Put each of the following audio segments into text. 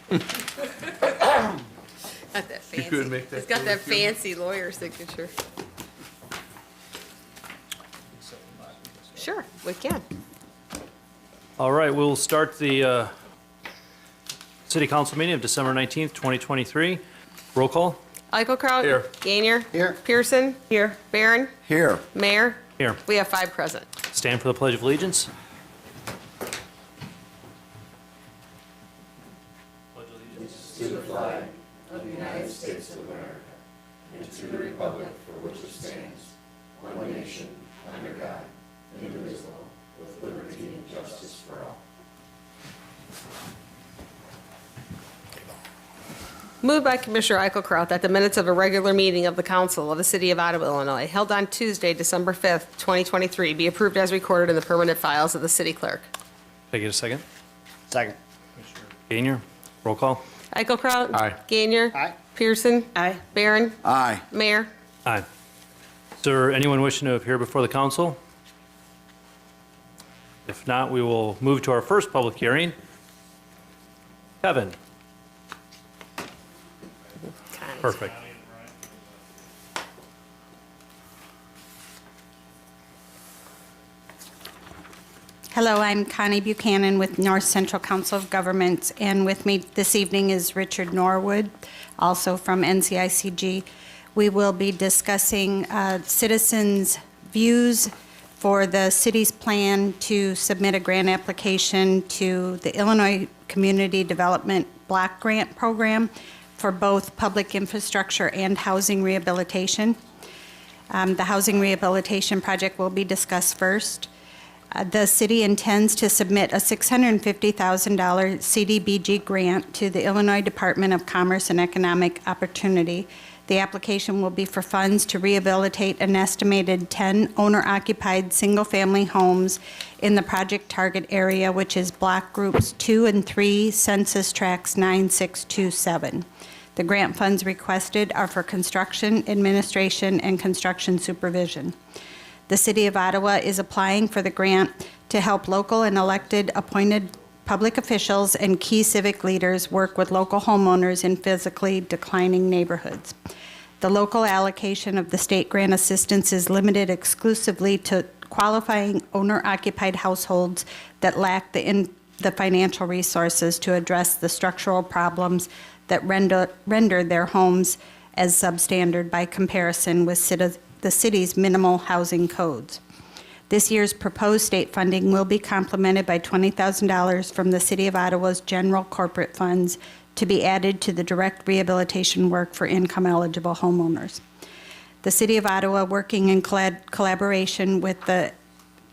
Got that fancy. You couldn't make that It's got that clear, too? fancy lawyer signature. Sure, we can. All right, we'll start the City Council meeting of December 19th, 2023. Roll call. Eichelkraut. Here. Gainier. Here. Pearson. Here. Barron. Here. Mayor. Here. We have 5 present. Stand for the Pledge of Allegiance. Moved by Commissioner Eichelkraut that the minutes of a regular meeting of the Council of the City of Ottawa, Illinois, held on Tuesday, December 5th, 2023, be approved as recorded in the permanent files of the city clerk. Can I get a second? Second. Gainier. Roll call. Eichelkraut. Aye. Gainier. Aye. Pearson. Aye. Barron. Aye. Mayor. Aye. Is there anyone wishing to appear before the council? If not, we will move to our first public hearing. Kevin. Perfect. Hello, I'm Connie Buchanan with North Central Council of Governments, and with me this evening is Richard Norwood, also from NCICG. We will be discussing citizens' views for the city's plan to submit a grant application to the Illinois Community Development Block Grant Program for both public infrastructure and housing rehabilitation. The housing rehabilitation project will be discussed first. The city intends to submit a $650,000 CDBG grant to the Illinois Department of Commerce and Economic Opportunity. The application will be for funds to rehabilitate an estimated 10 owner-occupied single-family homes in the project target area, which is block groups 2 and 3, census tracts 9627. The grant funds requested are for construction, administration, and construction supervision. The City of Ottawa is applying for the grant to help local and elected appointed public officials and key civic leaders work with local homeowners in physically declining neighborhoods. The local allocation of the state grant assistance is limited exclusively to qualifying owner-occupied households that lack the financial resources to address the structural problems that render their homes as substandard by comparison with the city's minimal housing codes. This year's proposed state funding will be complemented by $20,000 from the City of Ottawa's general corporate funds to be added to the direct rehabilitation work for income-eligible homeowners. The City of Ottawa, working in collaboration with the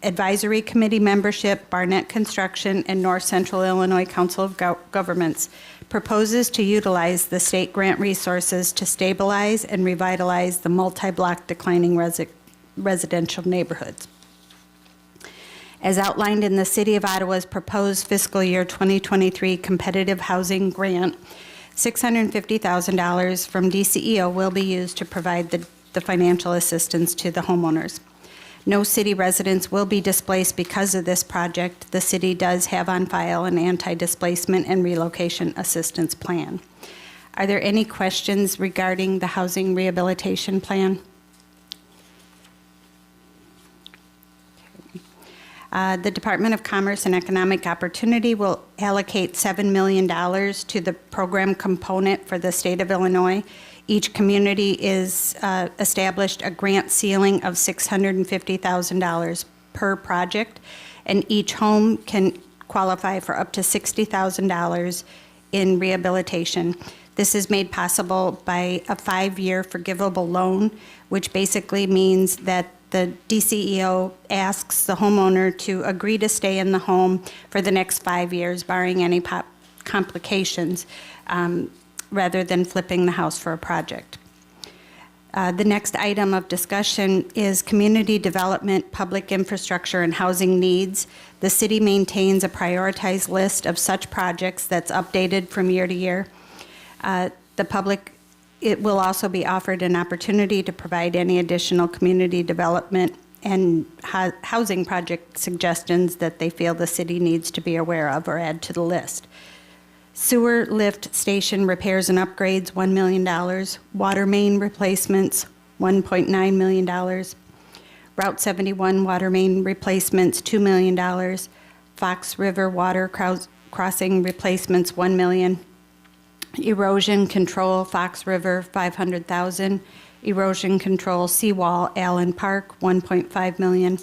Advisory Committee membership, Barnett Construction, and North Central Illinois Council of Governments, proposes to utilize the state grant resources to stabilize and revitalize the multi-block declining residential neighborhoods. As outlined in the City of Ottawa's proposed fiscal year 2023 competitive housing grant, $650,000 from DCEO will be used to provide the financial assistance to the homeowners. No city residents will be displaced because of this project. The city does have on file an anti-displacement and relocation assistance plan. Are there any questions regarding the housing rehabilitation plan? The Department of Commerce and Economic Opportunity will allocate $7 million to the program component for the state of Illinois. Each community is established a grant ceiling of $650,000 per project, and each home can qualify for up to $60,000 in rehabilitation. This is made possible by a 5-year forgivable loan, which basically means that the DCEO asks the homeowner to agree to stay in the home for the next 5 years, barring any complications, rather than flipping the house for a project. The next item of discussion is community development, public infrastructure, and housing needs. The city maintains a prioritized list of such projects that's updated from year to year. It will also be offered an opportunity to provide any additional community development and housing project suggestions that they feel the city needs to be aware of or add to the list. Sewer lift station repairs and upgrades, $1 million. Water main replacements, $1.9 million. Route 71 water main replacements, $2 million. Fox River water crossing replacements, $1 million. Erosion control, Fox River, $500,000. Erosion control, seawall, Allen Park, $1.5 million.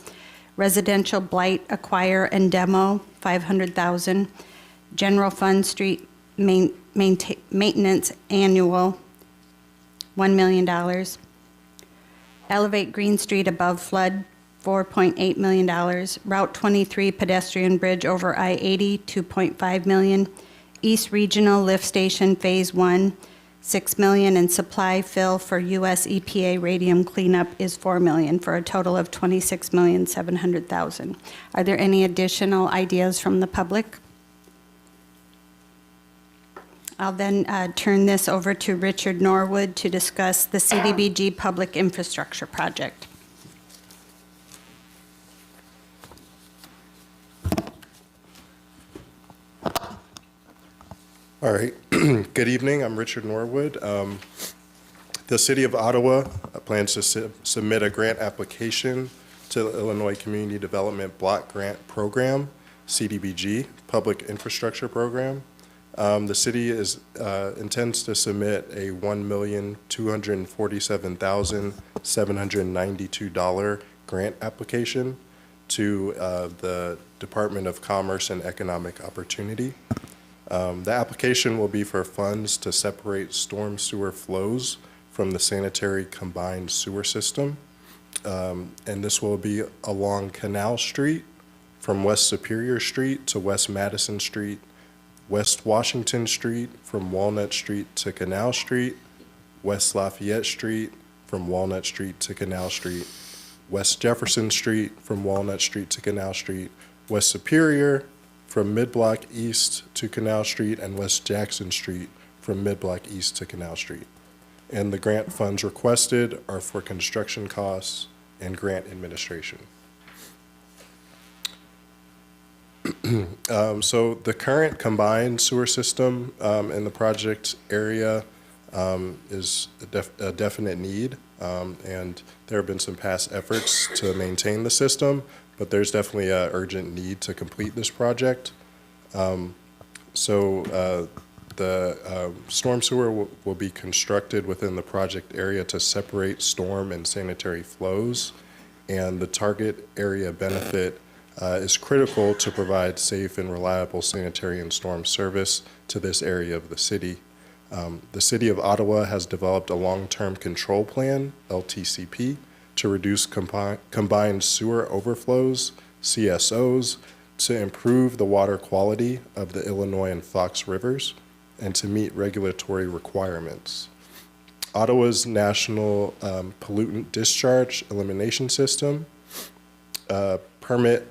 Residential blight, acquire and demo, $500,000. General fund street maintenance annual, $1 million. Elevate Green Street above flood, $4.8 million. Route 23 pedestrian bridge over I-80, $2.5 million. East Regional Lift Station Phase 1, $6 million, and supply fill for US EPA radium cleanup is $4 million, for a total of $26,700,000. Are there any additional ideas from the public? I'll then turn this over to Richard Norwood to discuss the CDBG Public Infrastructure Project. All right. Good evening. I'm Richard Norwood. The City of Ottawa plans to submit a grant application to the Illinois Community Development Block Grant Program, CDBG, Public Infrastructure Program. The city intends to submit a $1,247,792 grant application to the Department of Commerce and Economic Opportunity. The application will be for funds to separate storm sewer flows from the sanitary combined sewer system. And this will be along Canal Street from West Superior Street to West Madison Street, West Washington Street from Walnut Street to Canal Street, West Lafayette Street from Walnut Street to Canal Street, West Jefferson Street from Walnut Street to Canal Street, West Superior from Mid-Block East to Canal Street, and West Jackson Street from Mid-Block East to Canal Street. And the grant funds requested are for construction costs and grant administration. So the current combined sewer system in the project area is a definite need, and there have been some past efforts to maintain the system, but there's definitely an urgent need to complete this project. The storm sewer will be constructed within the project area to separate storm and sanitary flows, and the target area benefit is critical to provide safe and reliable sanitary and storm service to this area of the city. The City of Ottawa has developed a long-term control plan, LTCP, to reduce combined sewer overflows, CSOs, to improve the water quality of the Illinois and Fox Rivers, and to meet regulatory requirements. Ottawa's National Pollutant Discharge Elimination System, permit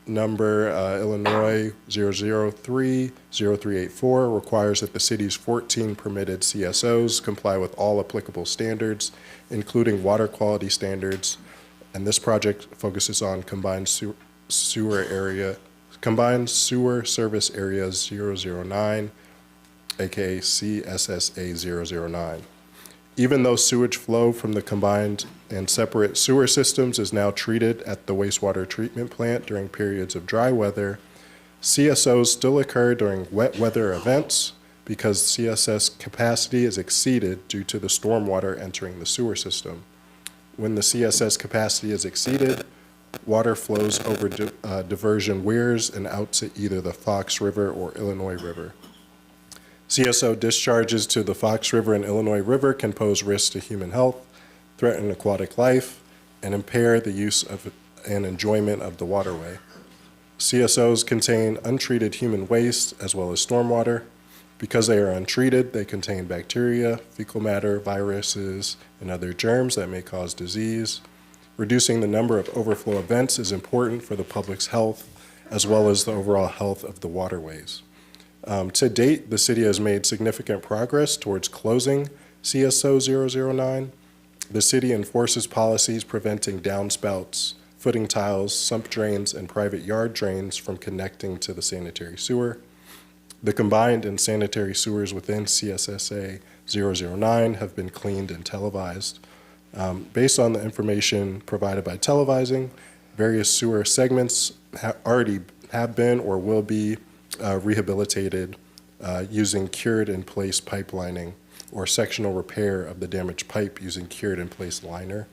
number Illinois 003-0384 requires that the city's 14 permitted CSOs comply with all applicable standards, including water quality standards, and this project focuses on combined sewer service area 009, aka CSSA 009. Even though sewage flow from the combined and separate sewer systems is now treated at the wastewater treatment plant during periods of dry weather, CSOs still occur during wet weather events because CSS capacity is exceeded due to the stormwater entering the sewer system. When the CSS capacity is exceeded, water flows over diversion weirs and out to either the Fox River or Illinois River. CSO discharges to the Fox River and Illinois River can pose risks to human health, threaten aquatic life, and impair the use of and enjoyment of the waterway. CSOs contain untreated human waste as well as stormwater. Because they are untreated, they contain bacteria, fecal matter, viruses, and other germs that may cause disease. Reducing the number of overflow events is important for the public's health as well as the overall health of the waterways. To date, the city has made significant progress towards closing CSO 009. The city enforces policies preventing downspouts, footing tiles, sump drains, and private yard drains from connecting to the sanitary sewer. The combined and sanitary sewers within CSSA 009 have been cleaned and televised. Based on the information provided by televising, various sewer segments already have been or will be rehabilitated using cured-in-place pipelining or sectional repair of the damaged pipe using cured-in-place liner.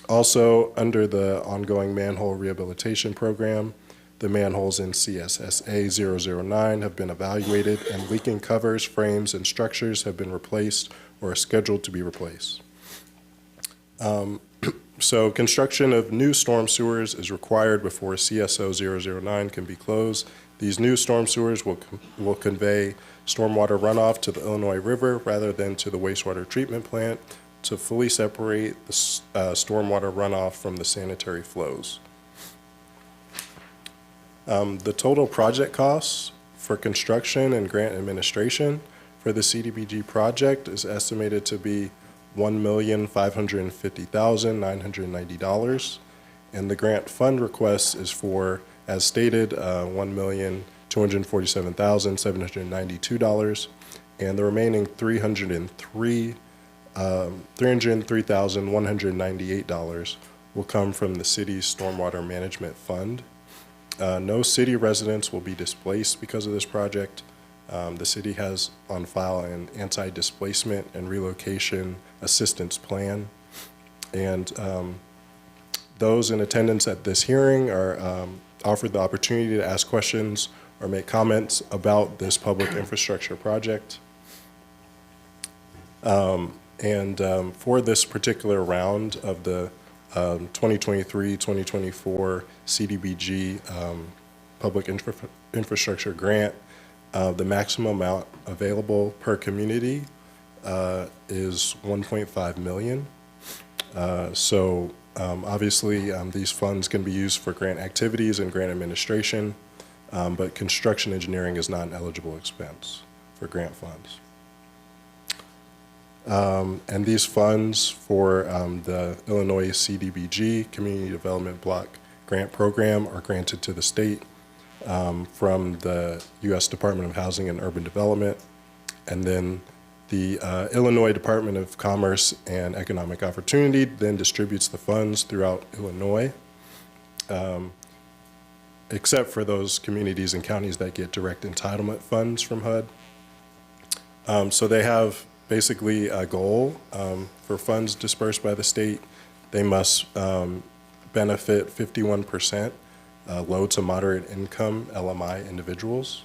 Also, under the ongoing manhole rehabilitation program, the manholes in CSSA 009 have been evaluated and leaking covers, frames, and structures have been replaced or are scheduled to be replaced. So construction of new storm sewers is required before CSO 009 can be closed. These new storm sewers will convey stormwater runoff to the Illinois River rather than to the wastewater treatment plant to fully separate the stormwater runoff from the sanitary flows. The total project costs for construction and grant administration for the CDBG project is estimated to be $1,550,990, and the grant fund request is for, as stated, $1,247,792, and the remaining $303,198 will come from the city's stormwater management fund. No city residents will be displaced because of this project. The city has on file an anti-displacement and relocation assistance plan. And those in attendance at this hearing are offered the opportunity to ask questions or make comments about this public infrastructure project. For this particular round of the 2023-2024 CDBG Public Infrastructure Grant, the maximum amount available per community is $1.5 million. Obviously, these funds can be used for grant activities and grant administration, but construction engineering is not an eligible expense for grant funds. And these funds for the Illinois CDBG Community Development Block Grant Program are granted to the state from the U.S. Department of Housing and Urban Development, and then the Illinois Department of Commerce and Economic Opportunity then distributes the funds throughout Illinois, except for those communities and counties that get direct entitlement funds from HUD. So they have basically a goal for funds dispersed by the state. They must benefit 51% low to moderate income LMI individuals.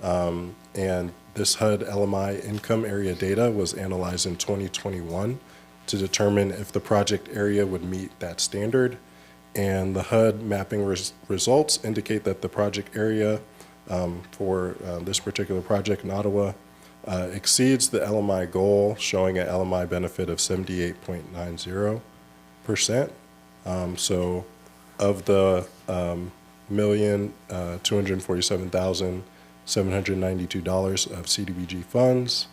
And this HUD LMI income area data was analyzed in 2021 to determine if the project area would meet that standard. And the HUD mapping results indicate that the project area for this particular project in Ottawa exceeds the LMI goal, showing an LMI benefit of 78.90%. So of the $1,247,792 of CDBG funds,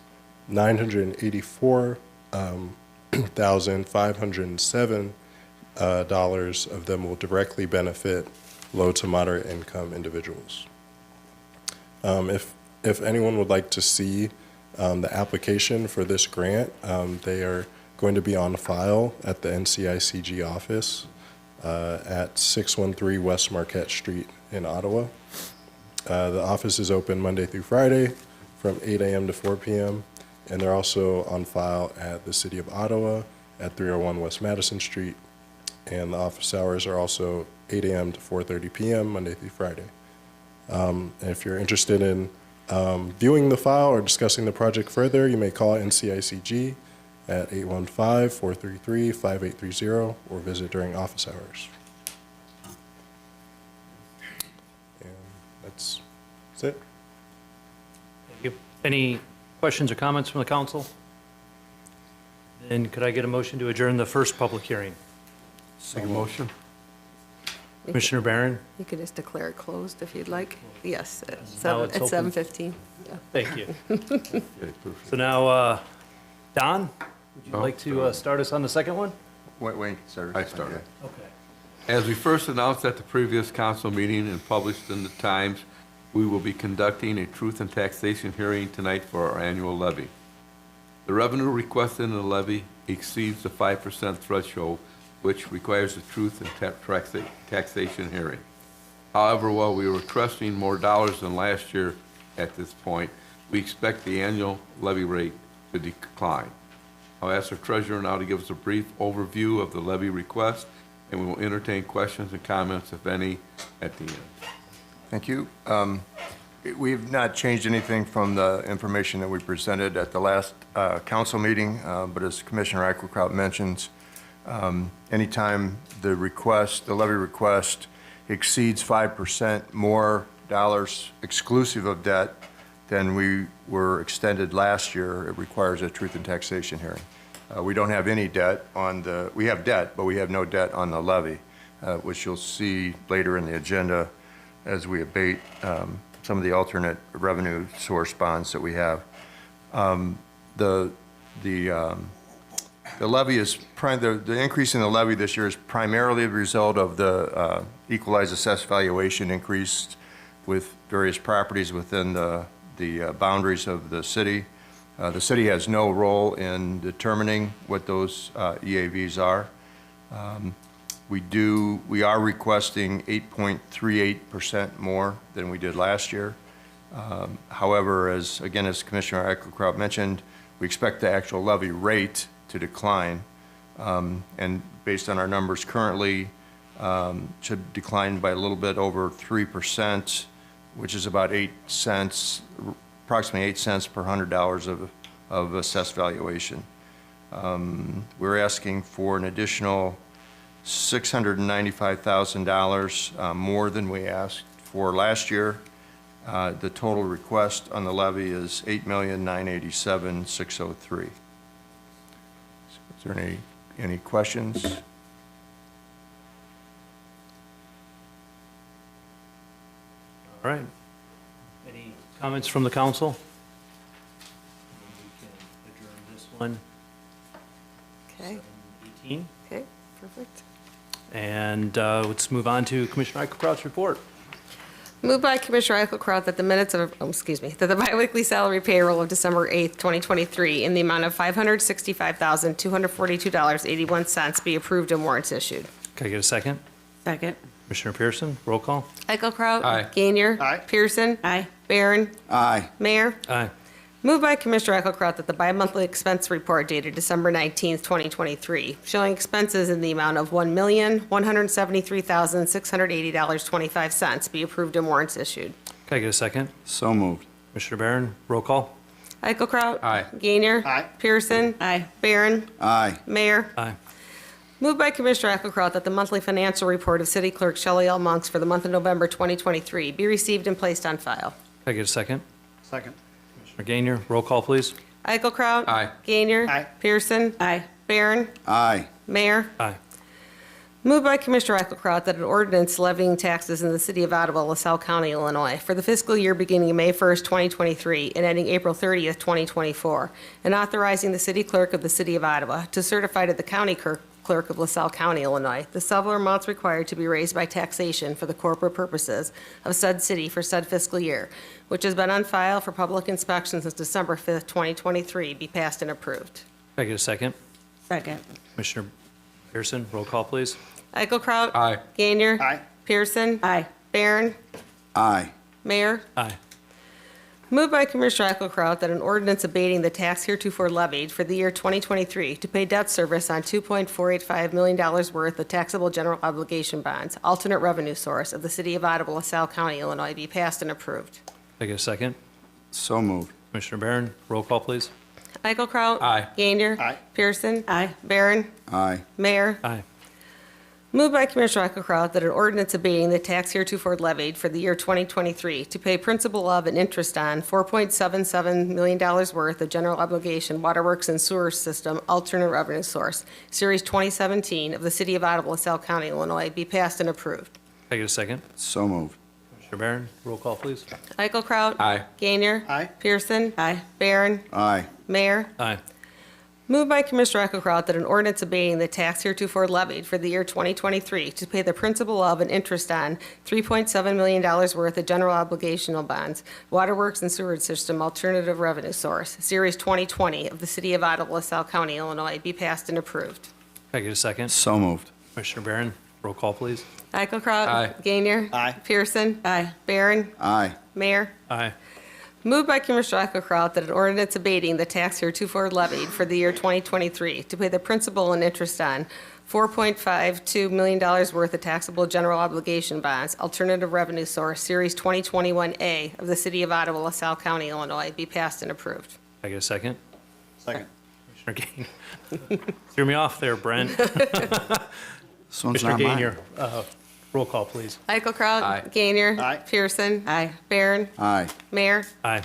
$984,507 of them will directly benefit low to moderate income individuals. If anyone would like to see the application for this grant, they are going to be on file at the NCICG office at 613 West Marquette Street in Ottawa. The office is open Monday through Friday from 8 a.m. to 4 p.m. And they're also on file at the City of Ottawa at 301 West Madison Street. And the office hours are also 8 a.m. to 4:30 p.m. Monday through Friday. And if you're interested in viewing the file or discussing the project further, you may call NCICG at 815-433-5830 or visit during office hours. And that's it. Thank you. Any questions or comments from the council? Then could I get a motion to adjourn the first public hearing? Make a motion. Commissioner Barron? You could just declare it closed if you'd like. Yes, at Now it's open. 7:15. Thank you. Okay, perfect. So now, Don, would you Oh, like to start us on the second one? Wait, sir. I started. Okay. As we first announced at the previous council meeting and published in the Times, we will be conducting a truth and taxation hearing tonight for our annual levy. The revenue requested in the levy exceeds the 5% threshold, which requires a truth and taxation hearing. However, while we were requesting more dollars than last year at this point, we expect the annual levy rate to decline. I'll ask our treasurer now to give us a brief overview of the levy request, and we will entertain questions and comments, if any, at the end. Thank you. We've not changed anything from the information that we presented at the last council meeting, but as Commissioner Eichelkraut mentions, anytime the levy request exceeds 5% more dollars exclusive of debt than we were extended last year, it requires a truth and taxation hearing. We don't have any debt we have debt, but we have no debt on the levy, which you'll see later in the agenda as we abate some of the alternate revenue source bonds that we have. The levy is the increase in the levy this year is primarily the result of the equalized assessed valuation increase with various properties within the boundaries of the city. The city has no role in determining what those EAVs are. We are requesting 8.38% more than we did last year. However, as Commissioner Eichelkraut mentioned, we expect the actual levy rate to decline, and based on our numbers currently, should decline by a little bit over 3%, which is about 8 cents, approximately 8 cents per $100 of assessed valuation. We're asking for an additional $695,000 more than we asked for last year. The total request on the levy is $8,987,603. Is there any questions? All right. Any comments from the council? We can adjourn this one. Okay, 7:18. okay, perfect. And let's move on to Commissioner Eichelkraut's report. Moved by Commissioner Eichelkraut that the minutes of, that the biweekly salary payroll of December 8th, 2023 in the amount of $565,242.81 be approved and warrants issued. Can I get a second? Second. Commissioner Pearson, roll call. Eichelkraut. Aye. Gainier. Aye. Pearson. Aye. Barron. Aye. Mayor. Aye. Moved by Commissioner Eichelkraut that the bi-monthly expense report dated December 19th, 2023, showing expenses in the amount of $1,173,680.25 be approved and warrants issued. Can I get a second? So moved. Commissioner Barron, roll call. Eichelkraut. Aye. Gainier. Aye. Pearson. Aye. Barron. Aye. Mayor. Aye. Moved by Commissioner Eichelkraut that the monthly financial report of City Clerk Shelley L. Monks for the month of November 2023 be received and placed on file. Can I get a second? Second. Commissioner Gainier, roll call, please. Eichelkraut. Aye. Gainier. Aye. Pearson. Aye. Barron. Aye. Mayor. Aye. Moved by Commissioner Eichelkraut that an ordinance levying taxes in the City of Ottawa, LaSalle County, Illinois, for the fiscal year beginning May 1st, 2023, and ending April 30th, 2024, and authorizing the City Clerk of the City of Ottawa to certify to the County Clerk of LaSalle County, Illinois, the several amounts required to be raised by taxation for the corporate purposes of said city for said fiscal year, which has been on file for public inspection since December 5th, 2023, be passed and approved. Can I get a second? Second. Commissioner Pearson, roll call, please. Eichelkraut. Aye. Gainier. Aye. Pearson. Aye. Barron. Aye. Mayor. Aye. Moved by Commissioner Eichelkraut that an ordinance abating the tax heretofore levied for the year 2023 to pay debt service on $2.485 million worth of taxable general obligation bonds, alternate revenue source of the City of Ottawa, LaSalle County, Illinois, be passed and approved. Can I get a second? So moved. Commissioner Barron, roll call, please. Eichelkraut. Aye. Gainier. Aye. Pearson. Aye. Barron. Aye. Mayor. Aye. Moved by Commissioner Eichelkraut that an ordinance abating the tax heretofore levied for the year 2023 to pay principal of and interest on $4.77 million worth of general obligation waterworks and sewer system alternate revenue source, Series 2017 of the City of Ottawa, LaSalle County, Illinois, be passed and approved. Can I get a second? So moved. Commissioner Barron, roll call, please. Eichelkraut. Aye. Gainier. Aye. Pearson. Aye. Barron. Aye. Mayor. Aye. Moved by Commissioner Eichelkraut that an ordinance abating the tax heretofore levied for the year 2023 to pay the principal of and interest on $3.7 million worth of general obligational bonds, waterworks and sewer system alternative revenue source, Series 2020 of the City of Ottawa, LaSalle County, Illinois, be passed and approved. Can I get a second? So moved. Commissioner Barron, roll call, please. Eichelkraut. Aye. Gainier. Aye. Pearson. Aye. Barron. Aye. Mayor. Aye. Moved by Commissioner Eichelkraut that an ordinance abating the tax heretofore levied for the year 2023 to pay the principal and interest on $4.52 million worth of taxable general obligation bonds, alternative revenue source, Series 2021A of the City of Ottawa, LaSalle County, Illinois, be passed and approved. Can I get a second? Second. Commissioner Gainier. Threw me off there, Brent. This one's Commissioner not mine. Gainier, roll call, please. Eichelkraut. Aye. Gainier. Aye. Pearson. Aye. Barron. Aye. Mayor. Aye.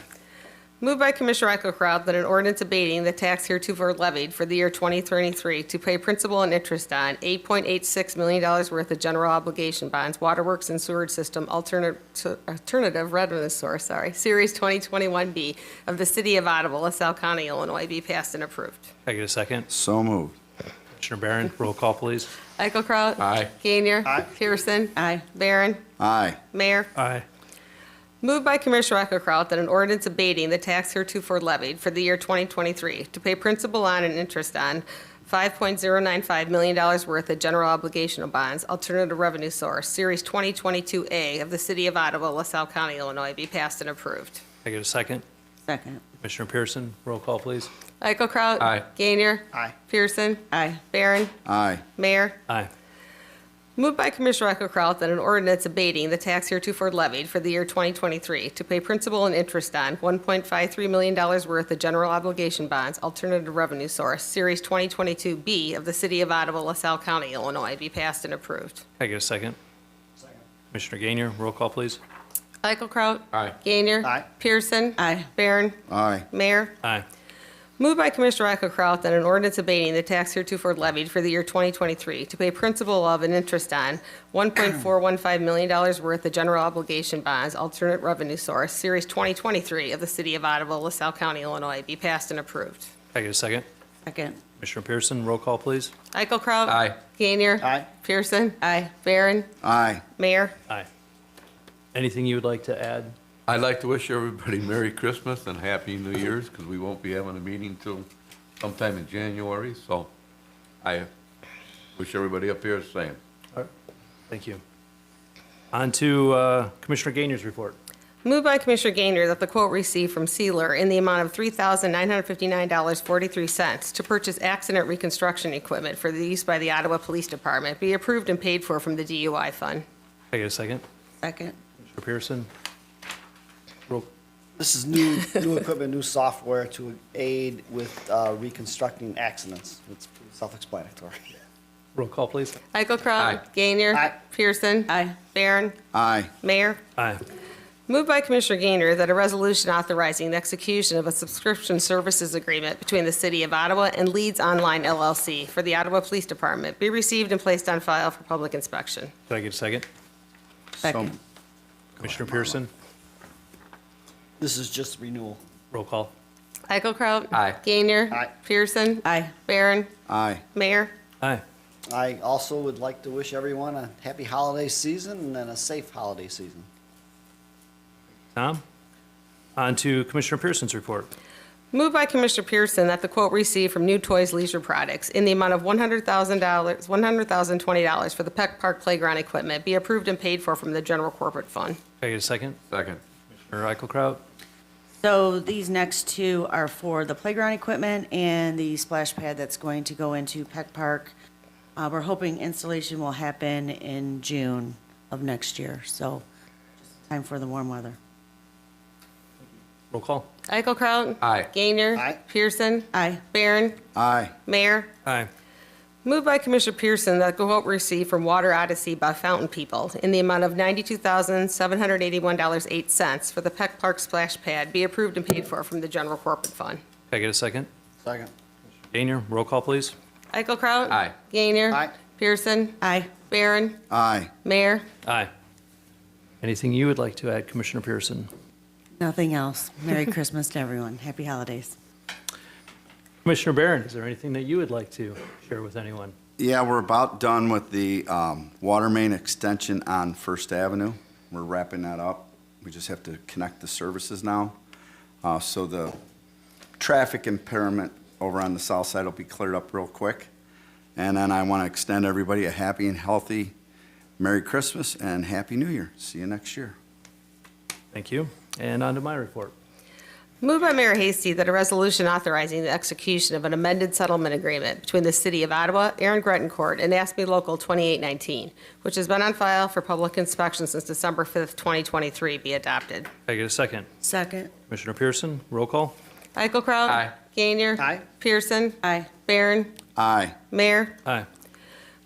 Moved by Commissioner Eichelkraut that an ordinance abating the tax heretofore levied for the year 2023 to pay principal and interest on $8.86 million worth of general obligation bonds, waterworks and sewer system alternative revenue source, Series 2021B of the City of Ottawa, LaSalle County, Illinois, be passed and approved. Can I get a second? So moved. Commissioner Barron, roll call, please. Eichelkraut. Aye. Gainier. Aye. Pearson. Aye. Barron. Aye. Mayor. Aye. Moved by Commissioner Eichelkraut that an ordinance abating the tax heretofore levied for the year 2023 to pay principal on and interest on $5.095 million worth of general obligation bonds, alternative revenue source, Series 2022A of the City of Ottawa, LaSalle County, Illinois, be passed and approved. Can I get a second? Second. Commissioner Pearson, roll call, please. Eichelkraut. Aye. Gainier. Aye. Pearson. Aye. Barron. Aye. Mayor. Aye. Moved by Commissioner Eichelkraut that an ordinance abating the tax heretofore levied for the year 2023 to pay principal and interest on $1.53 million worth of general obligation bonds, alternative revenue source, Series 2022B of the City of Ottawa, LaSalle County, Illinois, be passed and approved. Can I get a second? Second. Commissioner Gainier, roll call, please. Eichelkraut. Aye. Gainier. Aye. Pearson. Aye. Barron. Aye. Mayor. Aye. Moved by Commissioner Eichelkraut that an ordinance abating the tax heretofore levied for the year 2023 to pay principal of and interest on $1.415 million worth of general obligation bonds, alternate revenue source, Series 2023 of the City of Ottawa, LaSalle County, Illinois, be passed and approved. Can I get a second? Second. Commissioner Pearson, roll call, please. Eichelkraut. Aye. Gainier. Aye. Pearson. Aye. Barron. Aye. Mayor. Aye. Anything you would like to add? I'd like to wish everybody Merry Christmas and Happy New Year's, because we won't be having a meeting till sometime in January, so I wish everybody up here the same. All right. Thank you. On to Commissioner Gainier's report. Moved by Commissioner Gainier that the quote received from Sealer in the amount of $3,959.43 to purchase accident reconstruction equipment for the use by the Ottawa Police Department be approved and paid for from the DUI fund. Can I get a second? Second. Commissioner Pearson? Roll. This is new equipment, new software to aid with reconstructing accidents. It's pretty self-explanatory. Roll call, please. Eichelkraut. Aye. Gainier. Aye. Pearson. Aye. Barron. Aye. Mayor. Aye. Moved by Commissioner Gainier that a resolution authorizing the execution of a subscription services agreement between the City of Ottawa and Leeds Online LLC for the Ottawa Police Department be received and placed on file for public inspection. Can I get a second? Second. Commissioner Pearson? This is just renewal. Roll call. Eichelkraut. Aye. Gainier. Aye. Pearson. Aye. Barron. Aye. Mayor. Aye. I also would like to wish everyone a happy holiday season and a safe holiday season. Tom? On to Commissioner Pearson's report. Moved by Commissioner Pearson that the quote received from New Toys Leisure Products in the amount of $100,020 for the Peck Park Playground equipment be approved and paid for from the general corporate fund. Can I get a second? Second. Commissioner Eichelkraut? So these next two are for the playground equipment and the splash pad that's going to go into Peck Park. We're hoping installation will happen in June of next year, so just time for the warm weather. Roll call. Eichelkraut. Aye. Gainier. Aye. Pearson. Aye. Barron. Aye. Mayor. Aye. Moved by Commissioner Pearson that the quote received from Water Odyssey by Fountain People in the amount of $92,781.08 for the Peck Park splash pad be approved and paid for from the general corporate fund. Can I get a second? Second. Gainier, roll call, please. Eichelkraut. Aye. Gainier. Aye. Pearson. Aye. Barron. Aye. Mayor. Aye. Anything you would like to add, Commissioner Pearson? Nothing else. Merry Christmas to everyone. Happy holidays. Commissioner Barron, is there anything that you would like to share with anyone? Yeah, we're about done with the water main extension on First Avenue. We're wrapping that up. We just have to connect the services now. So the traffic impairment over on the south side will be cleared up real quick. And then I want to extend everybody a happy and healthy Merry Christmas and Happy New Year. See you next year. Thank you. And on to my report. Moved by Mayor Hasty that a resolution authorizing the execution of an amended settlement agreement between the City of Ottawa, Aaron Grettencourt, and ASME Local 2819, which has been on file for public inspection since December 5th, 2023, be adopted. Can I get a second? Second. Commissioner Pearson, roll call. Eichelkraut. Aye. Gainier. Aye. Pearson. Aye. Barron. Aye. Mayor. Aye.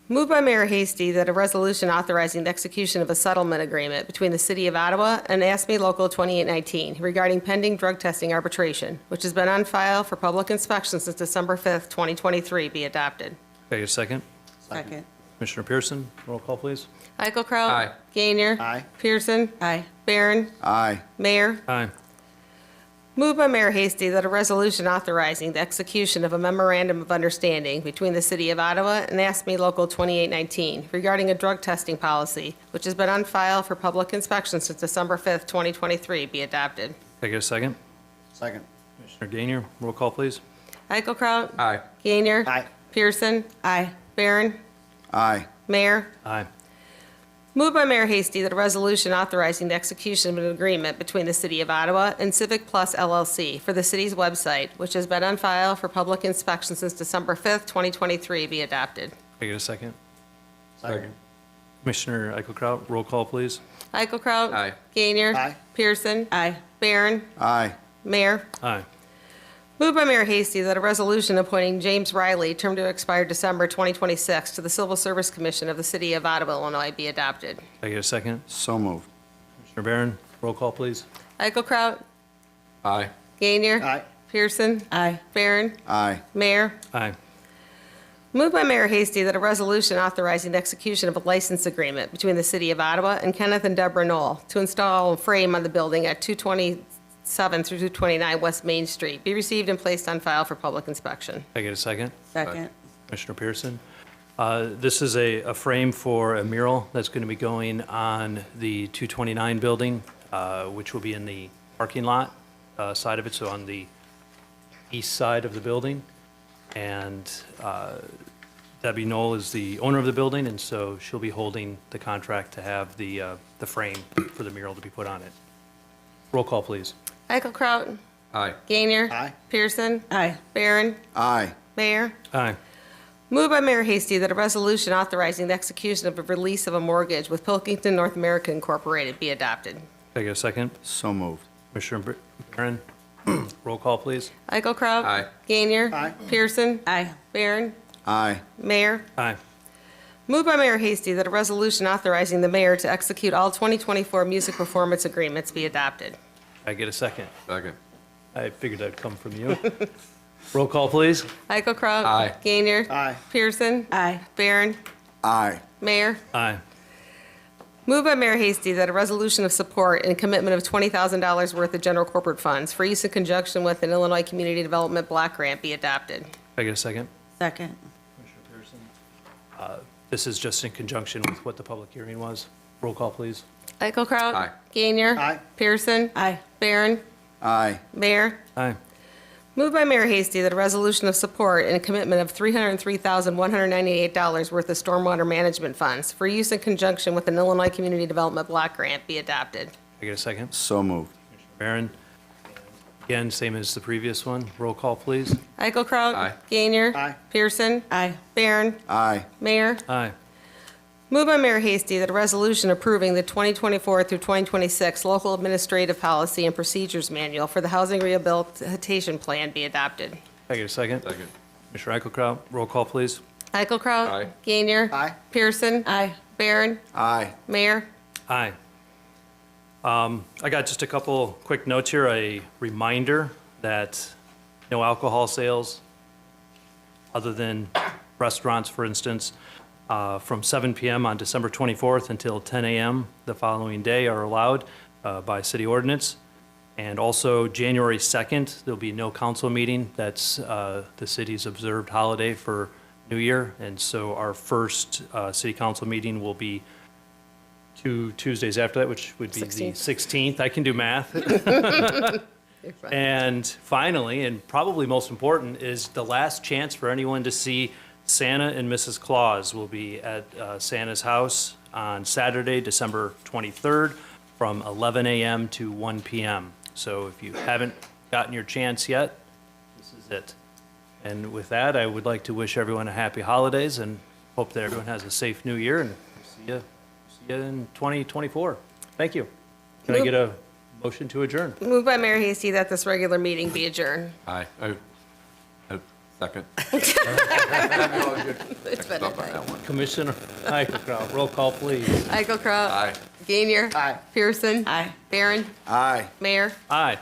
Moved by Mayor Hasty that a resolution authorizing the execution of a settlement agreement between the City of Ottawa and ASME Local 2819 regarding pending drug testing arbitration, which has been on file for public inspection since December 5th, 2023, be adopted. Can I get a second? Second. Commissioner Pearson, roll call, please. Eichelkraut. Aye. Gainier. Aye. Pearson. Aye. Barron. Aye. Mayor. Aye. Moved by Mayor Hasty that a resolution authorizing the execution of a memorandum of understanding between the City of Ottawa and ASME Local 2819 regarding a drug testing policy, which has been on file for public inspection since December 5th, 2023, be adopted. Can I get a second? Second. Commissioner Gainier, roll call, please. Eichelkraut. Aye. Gainier. Aye. Pearson. Aye. Barron. Aye. Mayor. Aye. Moved by Mayor Hasty that a resolution authorizing the execution of an agreement between the City of Ottawa and Civic Plus LLC for the city's website, which has been on file for public inspection since December 5th, 2023, be adopted. Can I get a second? Second. Commissioner Eichelkraut, roll call, please. Eichelkraut. Aye. Gainier. Aye. Pearson. Aye. Barron. Aye. Mayor. Aye. Moved by Mayor Hasty that a resolution appointing James Riley, term to expire December 2026, to the Civil Service Commission of the City of Ottawa, Illinois, be adopted. Can I get a second? So moved. Commissioner Barron, roll call, please. Eichelkraut. Aye. Gainier. Aye. Pearson. Aye. Barron. Aye. Mayor. Aye. Moved by Mayor Hasty that a resolution authorizing the execution of a license agreement between the City of Ottawa and Kenneth and Deborah Knoll to install a frame on the building at 227 through 229 West Main Street be received and placed on file for public inspection. Can I get a second? Second. Commissioner Pearson. This is a frame for a mural that's going to be going on the 229 building, which will be in the parking lot side of it, so on the east side of the building. And Debbie Knoll is the owner of the building, and so she'll be holding the contract to have the frame for the mural to be put on it. Roll call, please. Eichelkraut. Aye. Gainier. Aye. Pearson. Aye. Barron. Aye. Mayor. Aye. Moved by Mayor Hasty that a resolution authorizing the execution of a release of a mortgage with Pilkington North America Incorporated be adopted. Can I get a second? So moved. Commissioner Barron, roll call, please. Eichelkraut. Aye. Gainier. Aye. Pearson. Aye. Barron. Aye. Mayor. Aye. Moved by Mayor Hasty that a resolution authorizing the mayor to execute all 2024 music performance agreements be adopted. Can I get a second? Second. I figured that'd come from you. Roll call, please. Eichelkraut. Aye. Gainier. Aye. Pearson. Aye. Barron. Aye. Mayor. Aye. Moved by Mayor Hasty that a resolution of support and commitment of $20,000 worth of general corporate funds for use in conjunction with an Illinois Community Development Block Grant be adopted. Can I get a second? Second. This is just in conjunction with what the public hearing was. Roll call, please. Eichelkraut. Aye. Gainier. Aye. Pearson. Aye. Barron. Aye. Mayor. Aye. Moved by Mayor Hasty that a resolution of support and a commitment of $303,198 worth of stormwater management funds for use in conjunction with an Illinois Community Development Block Grant be adopted. Can I get a second? So moved. Barron. Again, same as the previous one. Roll call, please. Eichelkraut. Aye. Gainier. Aye. Pearson. Aye. Barron. Aye. Mayor. Aye. Moved by Mayor Hasty that a resolution approving the 2024 through 2026 Local Administrative Policy and Procedures Manual for the Housing Rehabilitation Plan be adopted. Can I get a second? Second. Commissioner Eichelkraut, roll call, please. Eichelkraut. Aye. Gainier. Aye. Pearson. Aye. Barron. Aye. Mayor. Aye. I got just a couple quick notes here. A reminder that no alcohol sales, other than restaurants, for instance, from 7 p.m. on December 24th until 10 a.m. the following day are allowed by city ordinance. And also, January 2nd, there'll be no council meeting. That's the city's observed holiday for New Year. And so our first city council meeting will be 2 Tuesdays after that, which would be the 16th. I can do math. And finally, and probably most important, is the last chance for anyone to see Santa and Mrs. Claus will be at Santa's house on Saturday, December 23rd, from 11 a.m. to 1 p.m. So if you haven't gotten your chance yet, this is it. And with that, I would like to wish everyone a happy holidays and hope that everyone has a safe new year, and see you in 2024. Thank you. Can I get a motion to adjourn? Moved by Mayor Hasty that this regular meeting be adjourned. Aye. Second. It's been a thing. Commissioner Eichelkraut, roll call, please. Eichelkraut. Aye. Gainier. Aye. Pearson. Aye. Barron. Aye. Mayor. Aye.